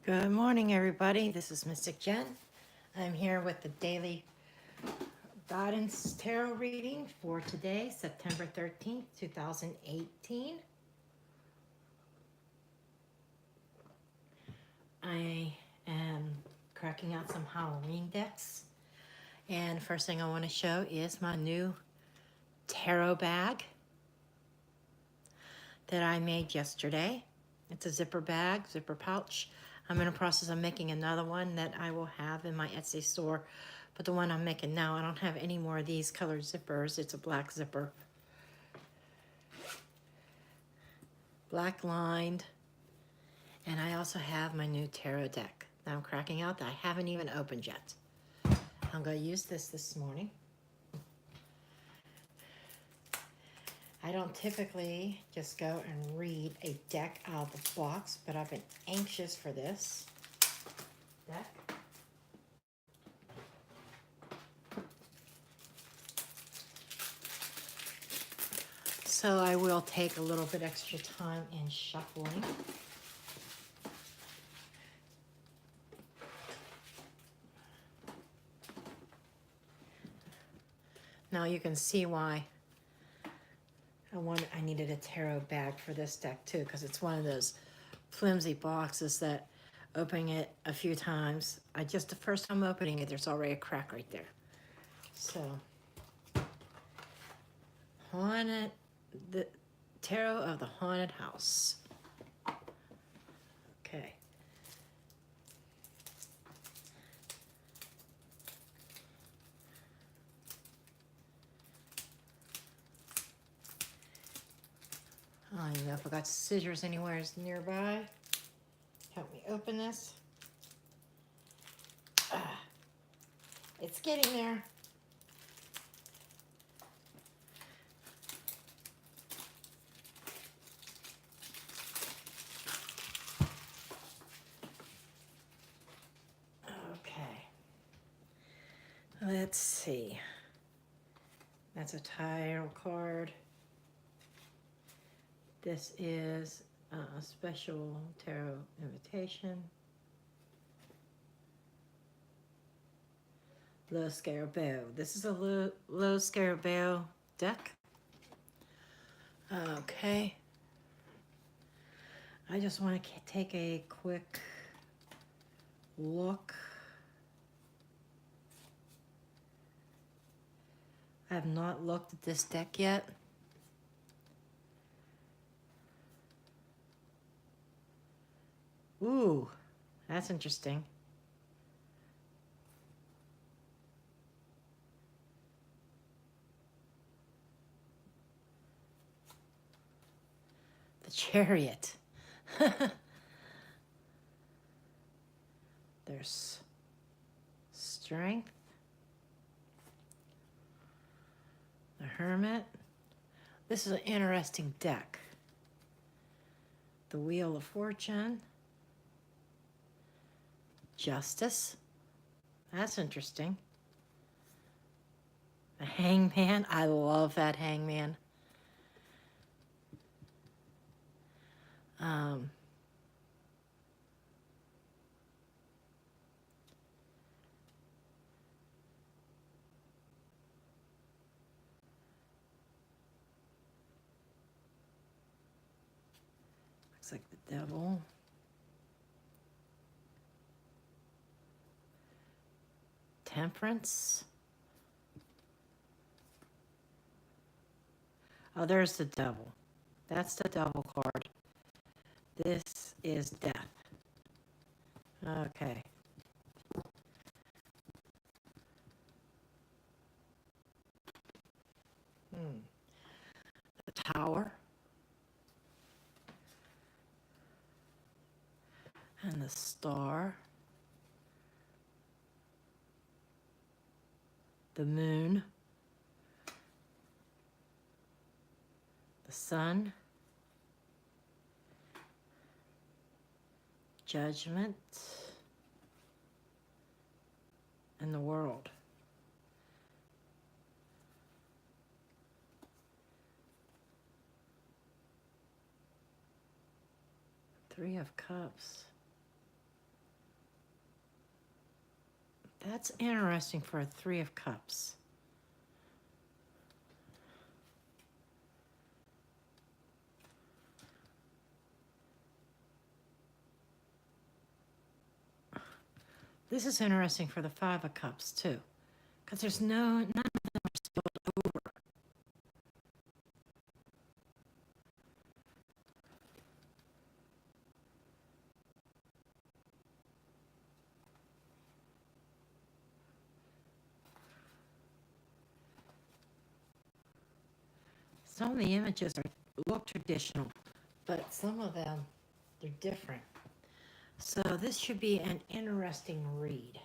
Good morning, everybody. This is Mystic Jen. I'm here with the daily guidance tarot reading for today, September 13th, 2018. I am cracking out some Halloween decks. And first thing I want to show is my new tarot bag that I made yesterday. It's a zipper bag, zipper pouch. I'm in the process of making another one that I will have in my Etsy store. But the one I'm making now, I don't have any more of these colored zippers. It's a black zipper. Black lined. And I also have my new tarot deck that I'm cracking out that I haven't even opened yet. I'm going to use this morning. I don't typically just go and read a deck out of the box, but I've been anxious for this deck. So I will take a little bit extra time in shuffling. Now you can see why I needed a tarot bag for this deck too, because it's one of those flimsy boxes that opening it a few times, the first time opening it, there's already a crack right there. So, the Tarot of the Haunted House. Okay. I don't even know if I got scissors anywhere nearby. Help me open this. It's getting there. Okay. Let's see. That's a title card. This is a special tarot invitation. Low Scarabeo. This is a low Scarabeo deck. Okay. I just want to take a quick look. I have not looked at this deck yet. Ooh, that's interesting. The Chariot. There's Strength. The Hermit. This is an interesting deck. The Wheel of Fortune. Justice. That's interesting. The Hangman. I love that Hangman. Looks like the Devil. Temperance. Oh, there's the Devil. That's the Devil card. This is Death. Okay. The Tower. And the Star. The Moon. The Sun. Judgment. And the World. Three of Cups. That's interesting for a Three of Cups. This is interesting for the Five of Cups too, because there's none of them are spilled over. Some of the images look traditional, but some of them, they're different. So this should be an interesting read.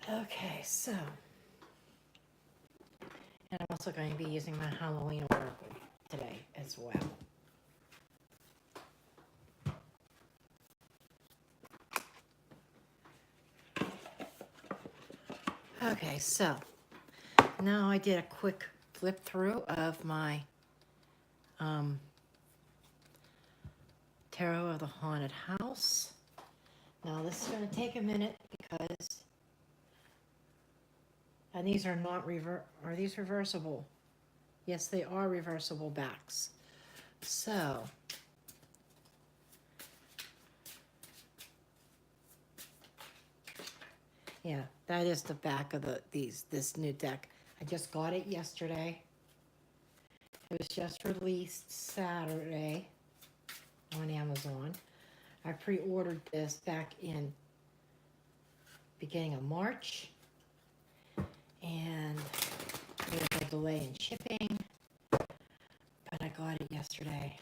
Okay, so, and I'm also going to be using my Halloween oracle today as well. Okay, so now I did a quick flip through of my Tarot of the Haunted House. Now this is going to take a minute because, and these are not are these reversible? Yes, they are reversible backs. So, yeah, that is the back of this new deck. I just got it yesterday. It was just released Saturday on Amazon. I pre-ordered this back in beginning of March, and there was a delay in shipping, but I got it yesterday.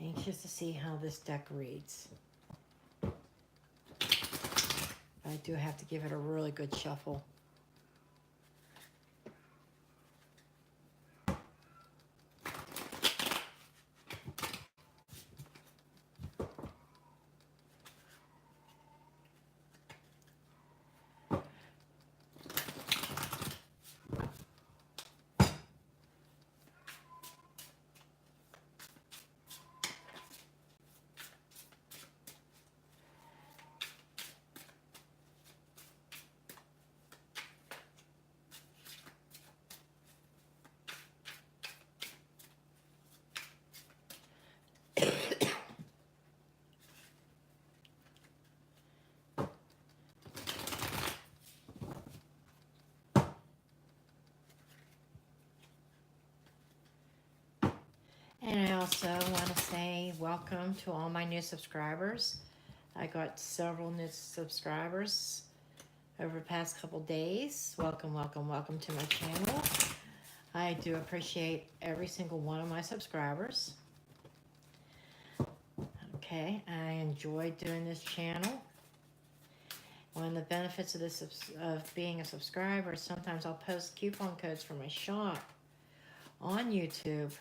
Anxious to see how this deck reads. I do have to give it a really good shuffle. And I also want to say welcome to all my new subscribers. I got several new subscribers over the past couple days. Welcome, welcome, welcome to my channel. I do appreciate every single one of my subscribers. Okay, I enjoy doing this channel. One of the benefits of this of being a subscriber is sometimes I'll post coupon codes for my shop on YouTube,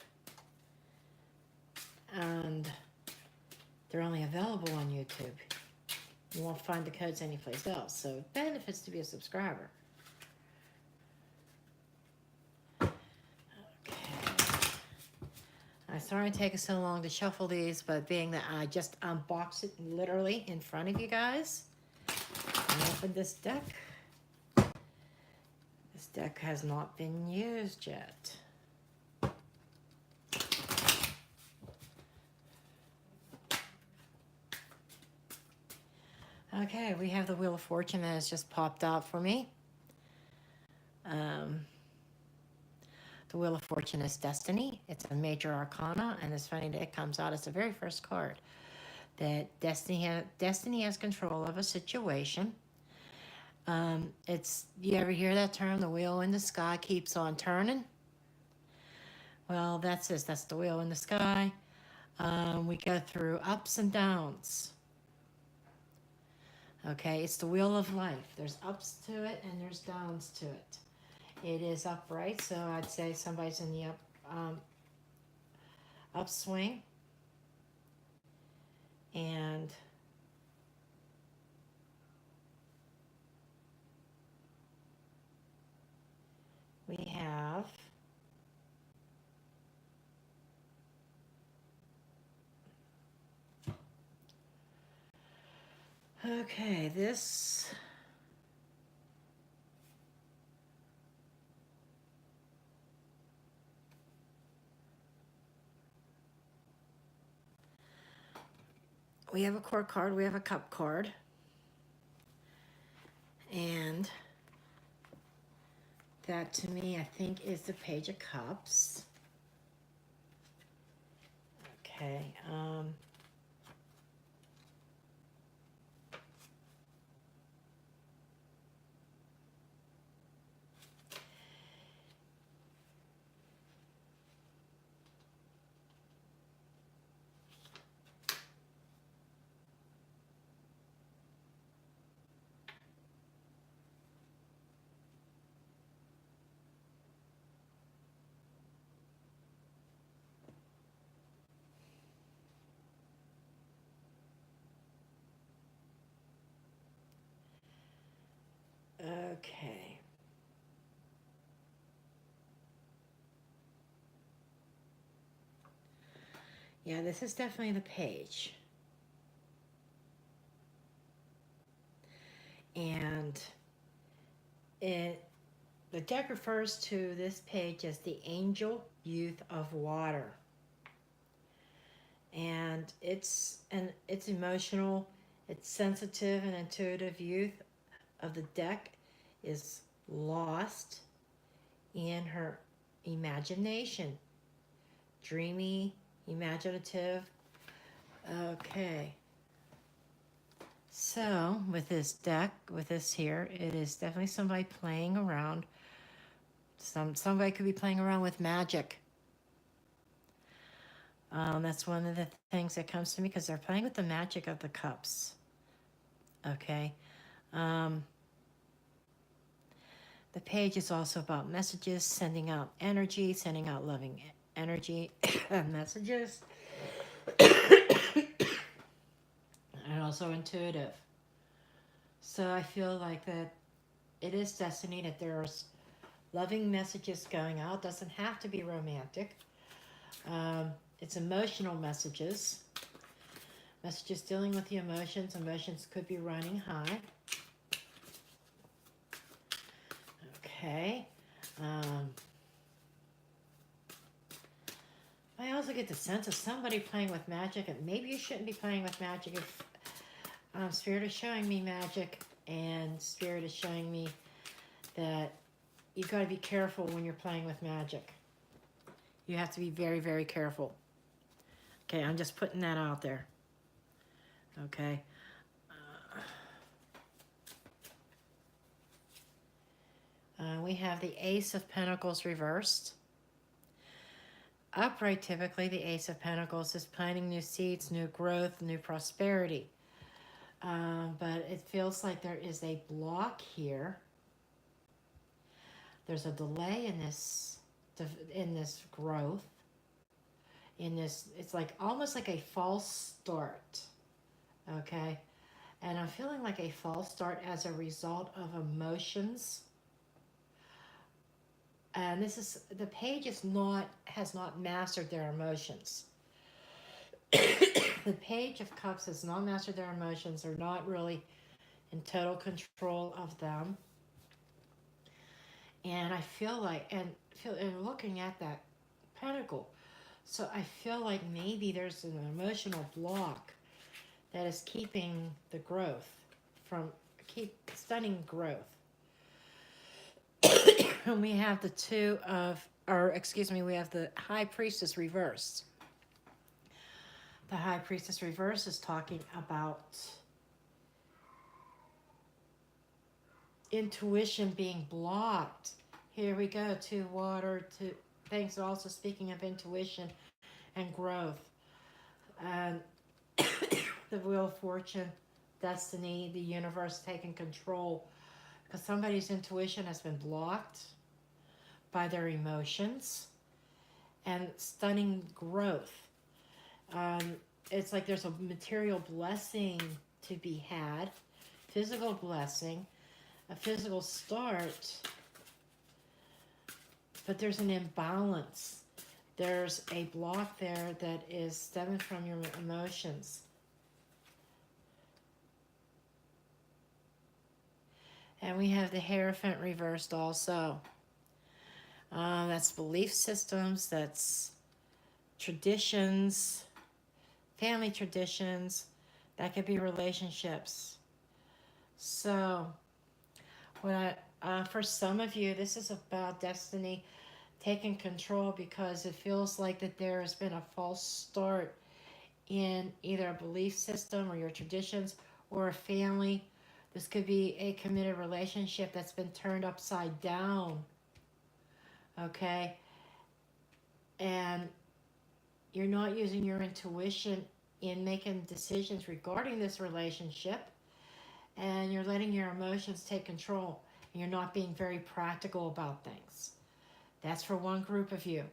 and they're only available on YouTube. You won't find the codes anyplace else, so it benefits to be a subscriber. Okay. I'm sorry it's taking so long to shuffle these, but being that I just unboxed it literally in front of you guys, I opened this deck. This deck has not been used yet. Okay, we have the Wheel of Fortune that has just popped out for me. The Wheel of Fortune is Destiny. It's a major arcana, and it's funny that it comes out as the very first card. That Destiny has control of a situation. You ever hear that term, the wheel in the sky keeps on turning? Well, that's this. That's the wheel in the sky. We go through ups and downs. Okay, it's the wheel of life. There's ups to it and there's downs to it. It is upright, so I'd say somebody's in the upswing. And we have okay, this we have a court card, we have a cup card, and that to me I think is the Page of Cups. Okay, okay. Yeah, this is definitely the Page. And the deck refers to this page as the Angel Youth of Water. And it's emotional, it's sensitive and intuitive youth of the deck is lost in her imagination. Dreamy, imaginative. Okay. So, with this deck, with this here, it is definitely somebody playing around. Somebody could be playing around with magic. That's one of the things that comes to me because they're playing with the magic of the cups. Okay. The page is also about messages, sending out energy, sending out loving energy messages. And also intuitive. So I feel like that it is destiny that there's loving messages going out. Doesn't have to be romantic. It's emotional messages. Messages dealing with the emotions. Emotions could be running high. Okay. I also get the sense of somebody playing with magic, and maybe you shouldn't be playing with magic. If Spirit is showing me magic, and Spirit is showing me that you've got to be careful when you're playing with magic. You have to be very, very careful. Okay, I'm just putting that out there. Okay. We have the Ace of Pentacles reversed. Upright, typically, the Ace of Pentacles is planting new seeds, new growth, new prosperity. But it feels like there is a block here. There's a delay in this growth. It's like almost like a false start. Okay? And I'm feeling like a false start as a result of emotions. And this is, the page has not mastered their emotions. The Page of Cups has not mastered their emotions. They're not really in total control of them. And I feel like, and looking at that pentacle, so I feel like maybe there's an emotional block that is keeping the growth stunning growth. And we have we have the High Priestess reversed. The High Priestess reverse is talking about intuition being blocked. Here we go, to water, to things also speaking of intuition and growth. And the Wheel of Fortune, destiny, the universe taking control, because somebody's intuition has been blocked by their emotions and stunning growth. It's like there's a material blessing to be had, physical blessing, a physical start, but there's an imbalance. There's a block there that is stemming from your emotions. And we have the Hierophant reversed also. That's belief systems, that's traditions, family traditions, that could be relationships. So, for some of you, this is about destiny taking control, because it feels like that there has been a false start in either a belief system or your traditions or a family. This could be a committed relationship that's been turned upside down. Okay? And you're not using your intuition in making decisions regarding this relationship, and you're letting your emotions take control, and you're not being very practical about things. That's for one group of you.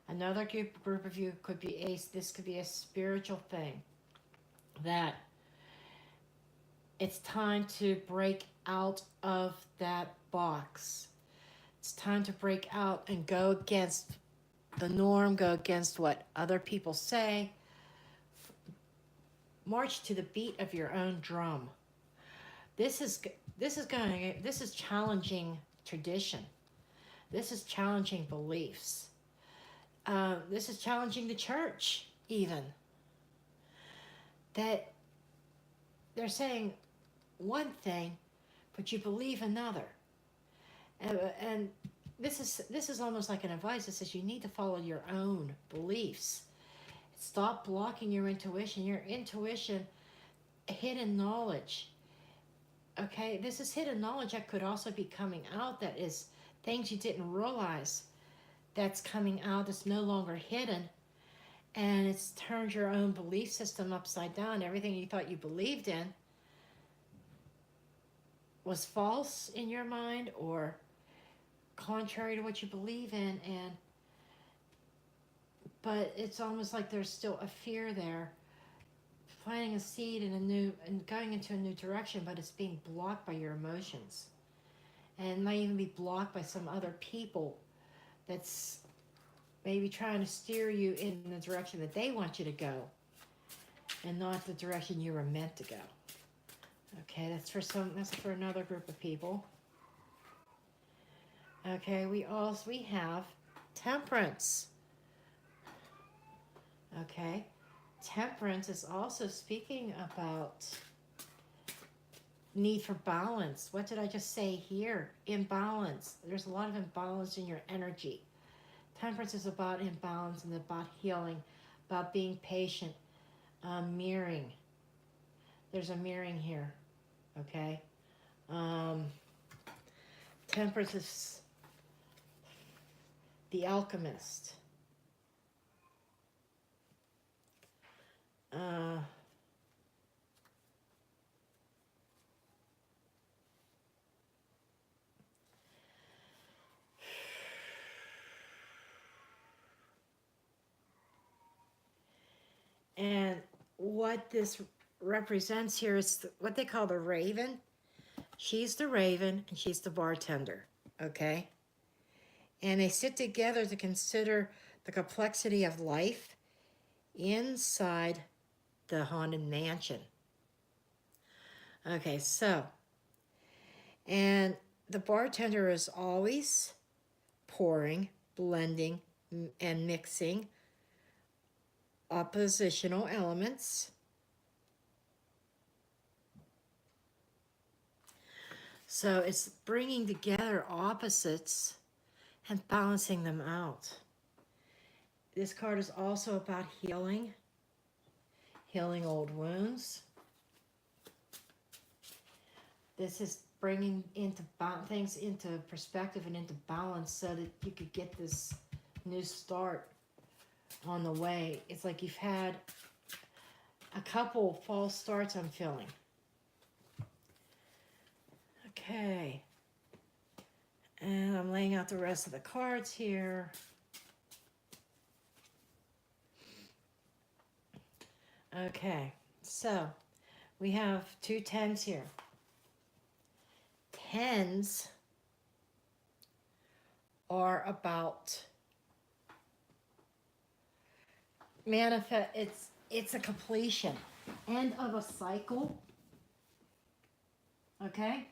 Another group of you could be this could be a spiritual thing, that it's time to break out of that box. It's time to break out and go against the norm, go against what other people say. March to the beat of your own drum. This is challenging tradition. This is challenging beliefs. This is challenging the church, even. That they're saying one thing, but you believe another. And this is almost like an advice that says you need to follow your own beliefs. Stop blocking your intuition. Your intuition, hidden knowledge. Okay, this is hidden knowledge that could also be coming out, that is things you didn't realize that's coming out, that's no longer hidden, and it's turned your own belief system upside down. Everything you thought you believed in was false in your mind or contrary to what you believe in, but it's almost like there's still a fear there, planting a seed and going into a new direction, but it's being blocked by your emotions. And it might even be blocked by some other people that's maybe trying to steer you in the direction that they want you to go and not the direction you were meant to go. Okay, that's for another group of people. Okay, we have temperance. Okay, temperance is also speaking about need for balance. What did I just say here? Imbalance. There's a lot of imbalance in your energy. Temperance is about imbalance and about healing, about being patient, mirroring. There's a mirroring here, okay? Temperance is the alchemist. And what this represents here is what they call the raven. She's the raven and she's the bartender, okay? And they sit together to consider the complexity of life inside the haunted mansion. Okay, so, and the bartender is always pouring, blending, and mixing oppositional elements. So it's bringing together opposites and balancing them out. This card is also about healing old wounds. This is bringing things into perspective and into balance so that you could get this new start on the way. It's like you've had a couple false starts, I'm feeling. out the rest of the cards here. Okay, so we have 2 tens here. Tens are about manifest. It's a completion, end of a cycle. Okay.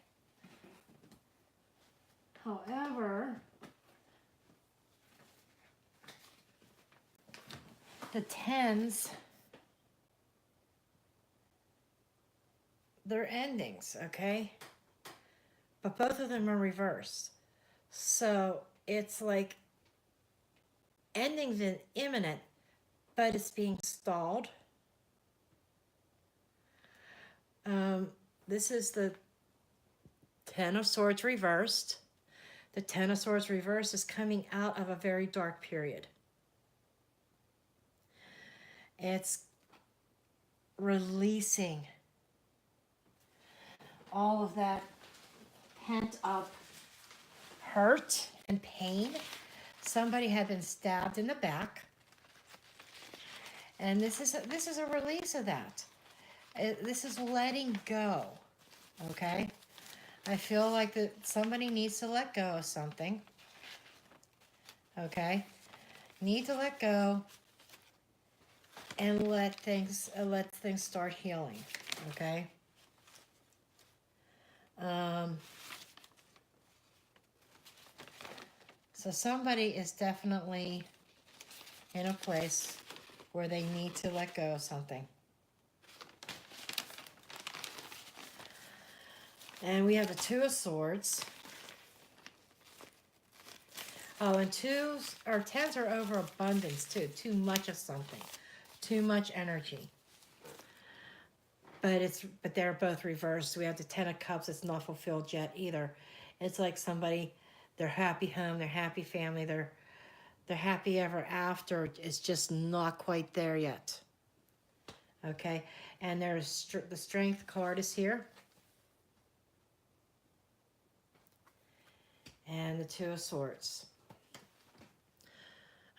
However, the tens, they're endings, okay? But both of them are reversed. So it's like endings in imminent, but it's being stalled. This is the Ten of Swords reversed. The Ten of Swords reversed is coming out of a very dark period. It's releasing all of that pent up hurt and pain. Somebody had been stabbed in the back. And this is a release of that. This is letting go. Okay? I feel like that somebody needs to let go of something. Okay? Need to let go and let things start healing. Okay? So somebody is definitely in a place where they need to let go of something. And we have the Two of Swords. Oh, and twos or tens are over abundance too. Too much of something. Too much energy. But they're both reversed. We have the Ten of Cups. It's not fulfilled yet either. It's like somebody, their happy home, their happy family, their happy ever after is just not quite there yet. Okay, and there's the Strength card is here. And the Two of Swords.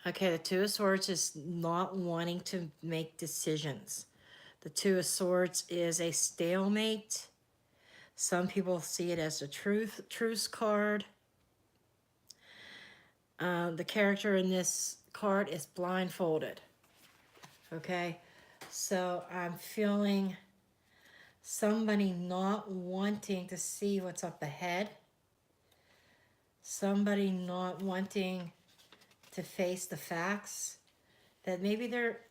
Okay, the Two of Swords is not wanting to make decisions. The Two of Swords is a stalemate. Some people see it as a truce card. The character in this card is blindfolded. Okay, so I'm feeling somebody not wanting to see what's up ahead. Somebody not wanting to face the facts that maybe they're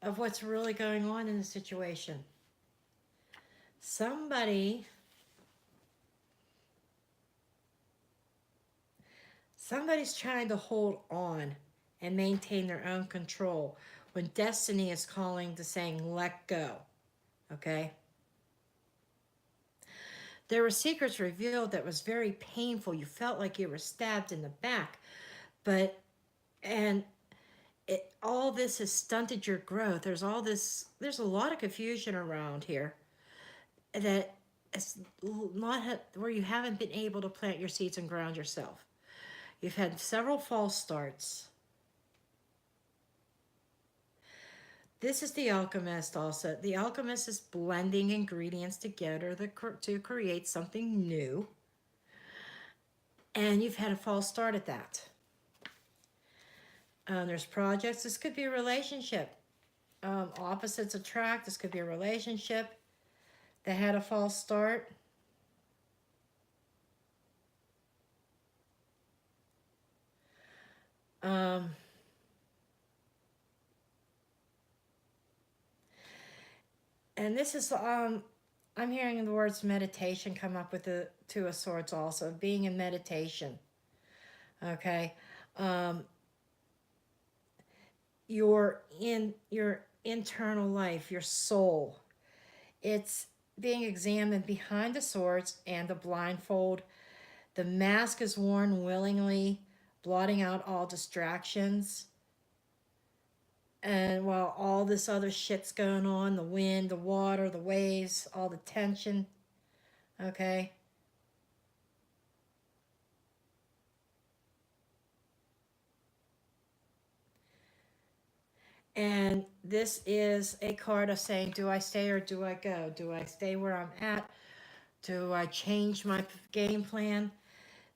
of what's really going on in the situation. Somebody's trying to hold on and maintain their own control when destiny is calling to saying, let go. Okay? There were secrets revealed that was very painful. You felt like you were stabbed in the back. All this has stunted your growth. There's a lot of confusion around here that it's not where you haven't been able to plant your seeds and ground yourself. You've had several false starts. This is the alchemist also. The alchemist is blending ingredients together to create something new. And you've had a false start at that. There's projects. This could be a relationship. Opposites attract. This could be a relationship that had a false start. And this is, I'm hearing the words meditation come up with the Two of Swords also. Being in meditation. Okay. Your internal life, your soul. It's being examined behind the swords and the blindfold. The mask is worn willingly, blotting out all distractions. And while all this other shit's going on, the wind, the water, the waves, all the tension, okay? And this is a card of saying, do I stay or do I go? Do I stay where I'm at? Do I change my game plan?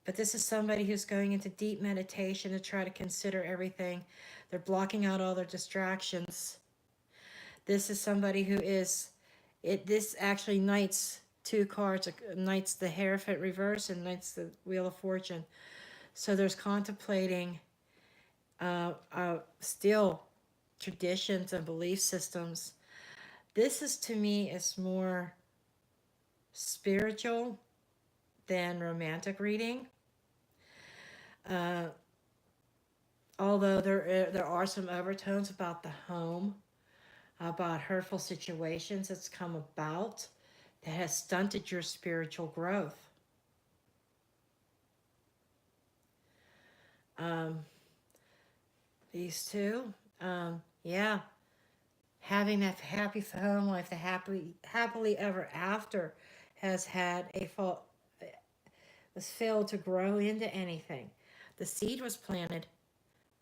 But this is somebody who's going into deep meditation to try to consider everything. They're blocking out all their distractions. This is somebody who is, this actually knights two cards, knights the Hierophant reverse and knights the Wheel of Fortune. So there's contemplating still traditions and belief systems. This is, to me, is more spiritual than romantic reading. Although there are some overtones about the home, about hurtful situations that's come about that has stunted your spiritual growth. These two, yeah, having that happy home life, the happily ever after, has had was failed to grow into anything. The seed was planted,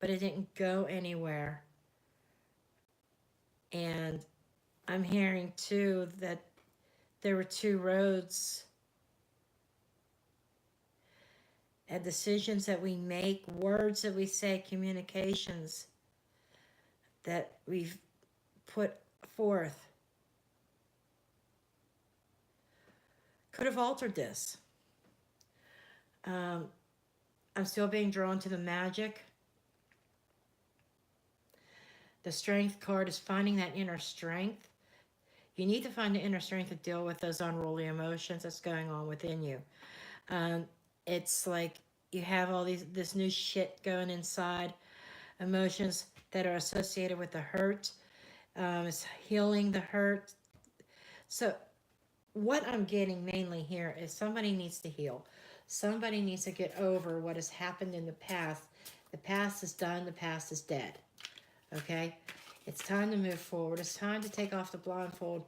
but it didn't go anywhere. And I'm hearing too that there were two roads and decisions that we make, words that we say, communications that we've put forth could have altered this. I'm still being drawn to the magic. The strength card is finding that inner strength. You need to find the inner strength to deal with those unruly emotions that's going on within you. It's like you have all this new shit going inside, emotions that are associated with the hurt. It's healing the hurt. So what I'm getting mainly here is somebody needs to heal. Somebody needs to get over what has happened in the past. The past is done. The past is dead. Okay? It's time to move forward. It's time to take off the blindfold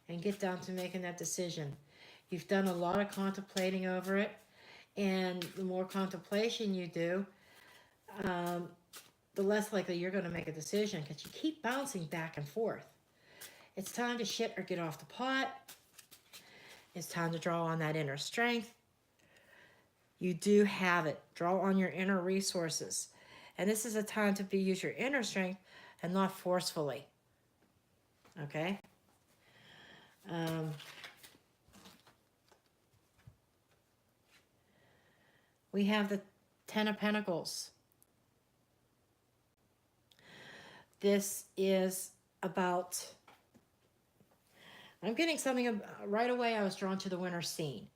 and get down to making that decision. You've done a lot of contemplating over it. And the more contemplation you do, the less likely you're going to make a decision because you keep bouncing back and forth. It's time to shit or get off the pot. It's time to draw on that inner strength. You do have it. Draw on your inner resources. And this is a time to use your inner strength and not forcefully. Okay? We have the Ten of Pentacles. This is about, I'm getting something, right away I was drawn to the winter scene.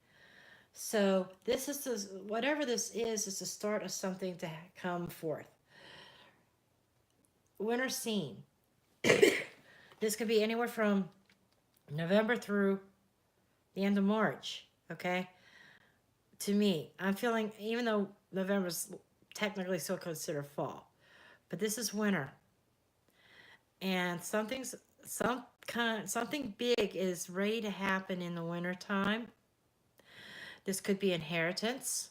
So this is, whatever this is the start of something to come forth. Winter scene. This could be anywhere from November through the end of March, okay? To me, I'm feeling, even though November's technically still considered fall, but this is winter. And something big is ready to happen in the winter time. This could be inheritance.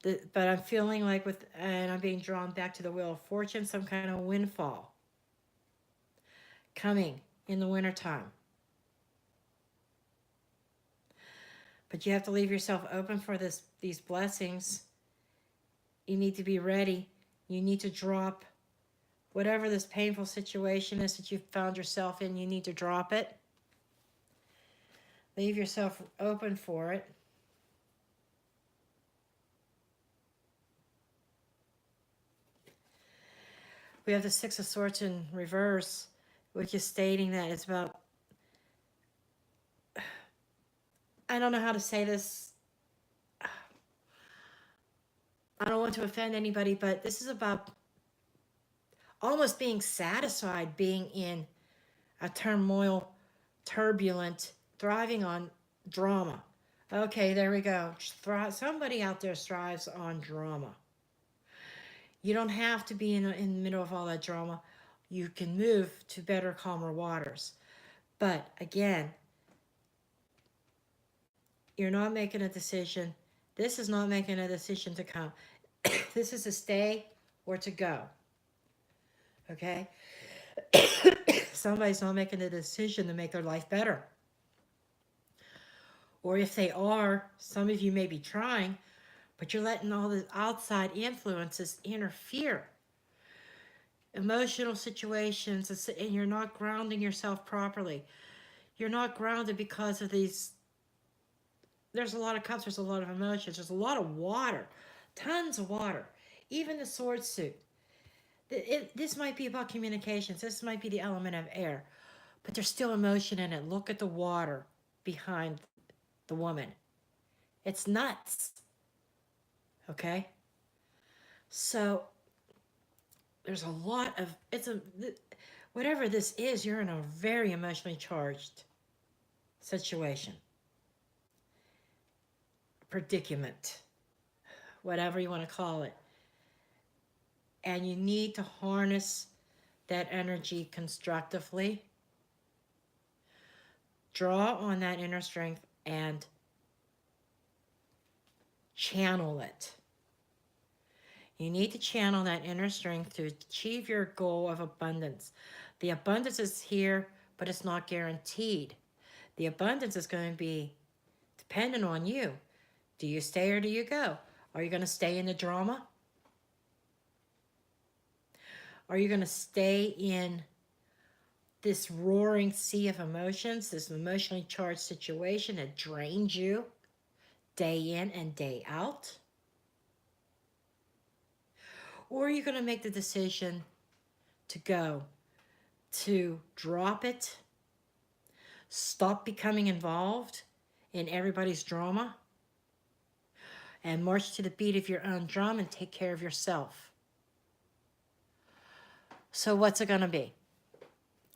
But I'm feeling like and I'm being drawn back to the Wheel of Fortune, some kind of windfall coming in the wintertime. But you have to leave yourself open for these blessings. You need to be ready. You need to drop whatever this painful situation is that you've found yourself in. You need to drop it. Leave yourself open for it. We have the Six of Swords in reverse, which is stating that it's about, I don't know how to say this. I don't want to offend anybody, but this is about almost being satisfied being in a turmoil, turbulent, thriving on drama. Okay, there we go. Somebody out there thrives on drama. You don't have to be in the middle of all that drama. You can move to better, calmer waters. But again, you're not making a decision. This is not making a decision to come. This is to stay or to go. Okay? Somebody's not making a decision to make their life better. Or if they are, some of you may be trying, but you're letting all the outside influences interfere. Emotional situations, and you're not grounding yourself properly. You're not grounded because of these. There's a lot of cups, there's a lot of emotions, there's a lot of water, tons of water. Even the sword suit. This might be about communications, this might be the element of air, but there's still emotion in it. Look at the water behind the woman. It's nuts. Okay? So there's a lot of whatever this is, you're in a very emotionally charged situation, predicament, whatever you want to call it. And you need to harness that energy constructively. Draw on that inner strength and channel it. You need to channel that inner strength to achieve your goal of abundance. The abundance is here, but it's not guaranteed. The abundance is going to be dependent on you. Do you stay or do you go? Are you going to stay in the drama? Are you going to stay in this roaring sea of emotions, this emotionally charged situation that drains you day in and day out? Or are you going to make the decision to go, to drop it, stop becoming involved in everybody's drama, and march to the beat of your own drum and take care of yourself? So what's it going to be?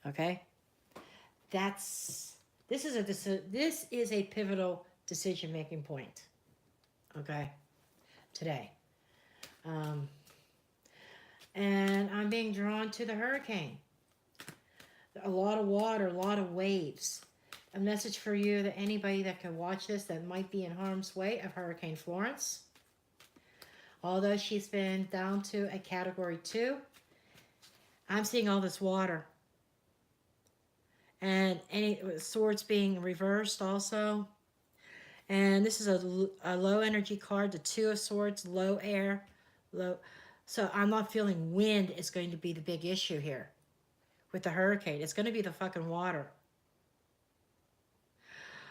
Okay? This is a pivotal decision-making point. Okay? Today. And I'm being drawn to the hurricane. A lot of water, a lot of waves. A message for you, that anybody that can watch this that might be in harm's way of Hurricane Florence. Although she's been down to a Category 2, I'm seeing all this water. And any swords being reversed also. And this is a low energy card, the Two of Swords, low air, low. So I'm not feeling wind is going to be the big issue here with the hurricane. It's going to be the fucking water.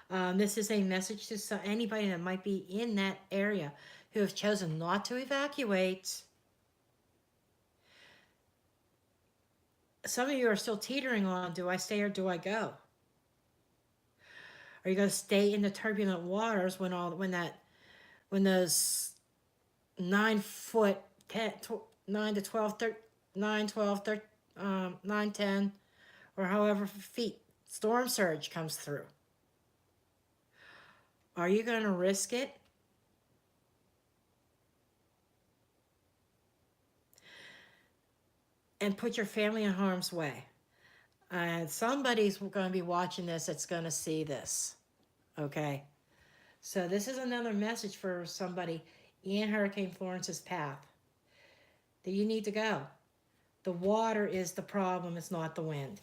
This is a message to anybody that might be in that area who have chosen not to evacuate. Some of you are still teetering on, do I stay or do I go? Are you going to stay in the turbulent waters when those 9 foot, 9 to 12, 9, 12, 9, 10, or however feet storm surge comes through? Are you going to risk it? And put your family in harm's way? And somebody's going to be watching this that's going to see this. Okay? So this is another message for somebody in Hurricane Florence's path, that you need to go. The water is the problem, it's not the wind.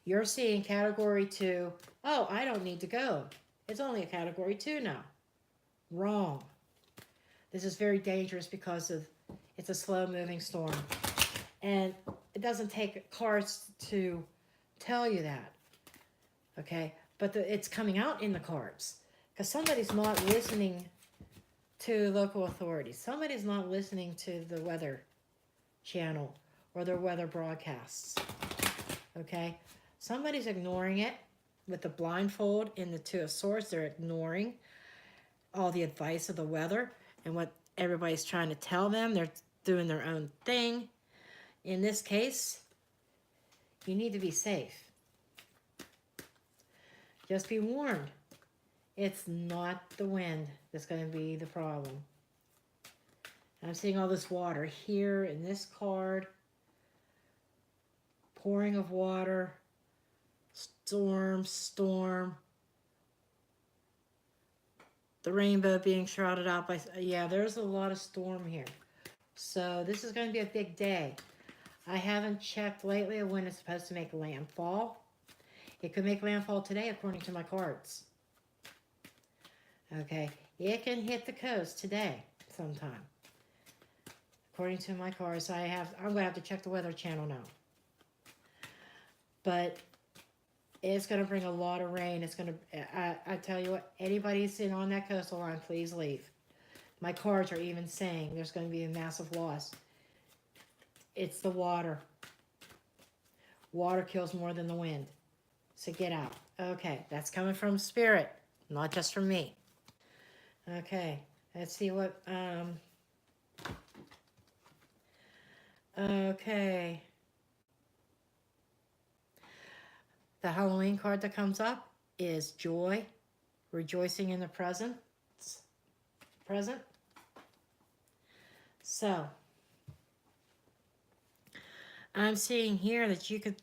You're seeing Category 2. Oh, I don't need to go. It's only a Category 2 now. Wrong. This is very dangerous because it's a slow-moving storm. And it doesn't take cards to tell you that. Okay? But it's coming out in the cards. Because somebody's not listening to local authorities. Somebody's not listening to the weather channel or their weather broadcasts. Okay? Somebody's ignoring it with the blindfold in the Two of Swords. They're ignoring all the advice of the weather and what everybody's trying to tell them. They're doing their own thing. In this case, you need to be safe. Just be warned. It's not the wind that's going to be the problem. I'm seeing all this water here in this card. Pouring of water. Storm. The rainbow being shrouded out by... Yeah, there's a lot of storm here. So this is going to be a big day. I haven't checked lately of when it's supposed to make landfall. It could make landfall today according to my cards. Okay, it can hit the coast today sometime. According to my cards, I'm gonna have to check the Weather Channel now. But it's gonna bring a lot of rain. It's gonna, I tell you what, anybody sitting on that coastal line, please leave. My cards are even saying there's gonna be a massive loss. It's the water. Water kills more than the wind. So get out. Okay, that's coming from Spirit, not just from me. Okay, let's see what, okay. The Halloween card that comes up is joy, rejoicing in the present. So, I'm seeing here that you could,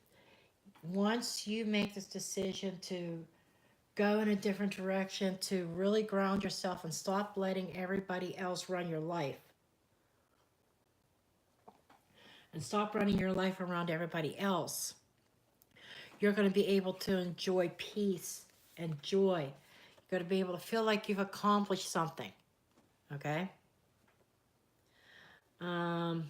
once you make this decision to go in a different direction, to really ground yourself and stop letting everybody else run your life. And stop running your life around everybody else. You're going to be able to enjoy peace and joy. You're going to be able to feel like you've accomplished something. Okay? And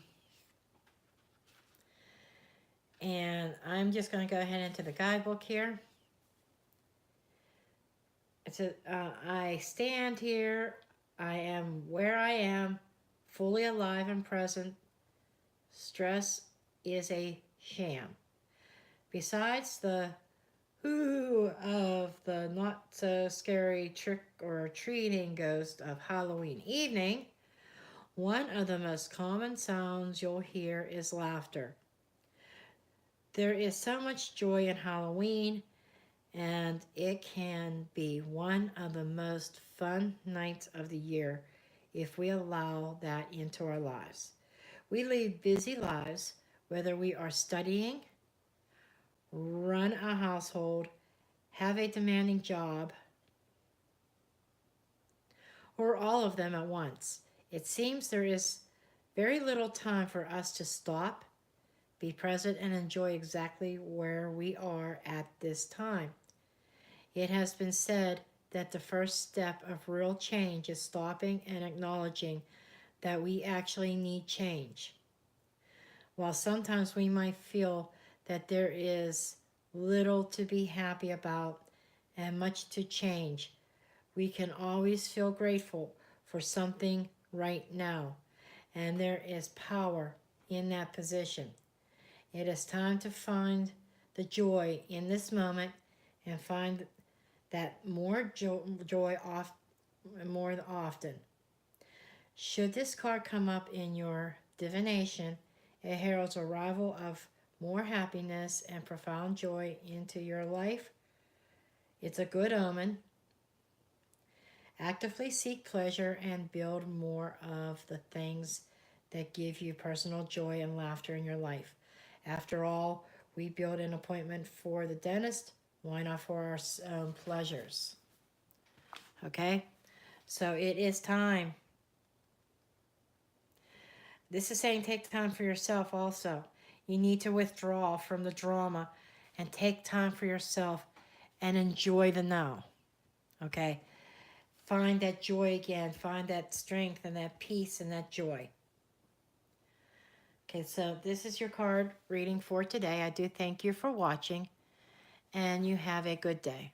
I'm just going to go ahead into the guidebook here. It says, I stand here. I am where I am, fully alive and present. Stress is a sham. Besides the who of the not so scary trick or treating ghost of Halloween evening, one of the most common sounds you'll hear is laughter. There is so much joy in Halloween, and it can be one of the most fun nights of the year if we allow that into our lives. We lead busy lives, whether we are studying, run a household, have a demanding job, or all of them at once. It seems there is very little time for us to stop, be present, and enjoy exactly where we are at this time. It has been said that the first step of real change is stopping and acknowledging that we actually need change. While sometimes we might feel that there is little to be happy about and much to change, we can always feel grateful for something right now, and there is power in that position. It is time to find the joy in this moment and find that more more often. Should this card come up in your divination, it heralds arrival of more happiness and profound joy into your life. It's a good omen. Actively seek pleasure and build more of the things that give you personal joy and laughter in your life. After all, we build an appointment for the dentist. Why not for our own pleasures? Okay? So it is time. This is saying take time for yourself also. You need to withdraw from the drama and take time for yourself and enjoy the now. Okay? Find that joy again. Find that strength and that peace and that joy. Okay, so this is your card reading for today. I do thank you for watching, and you have a good day.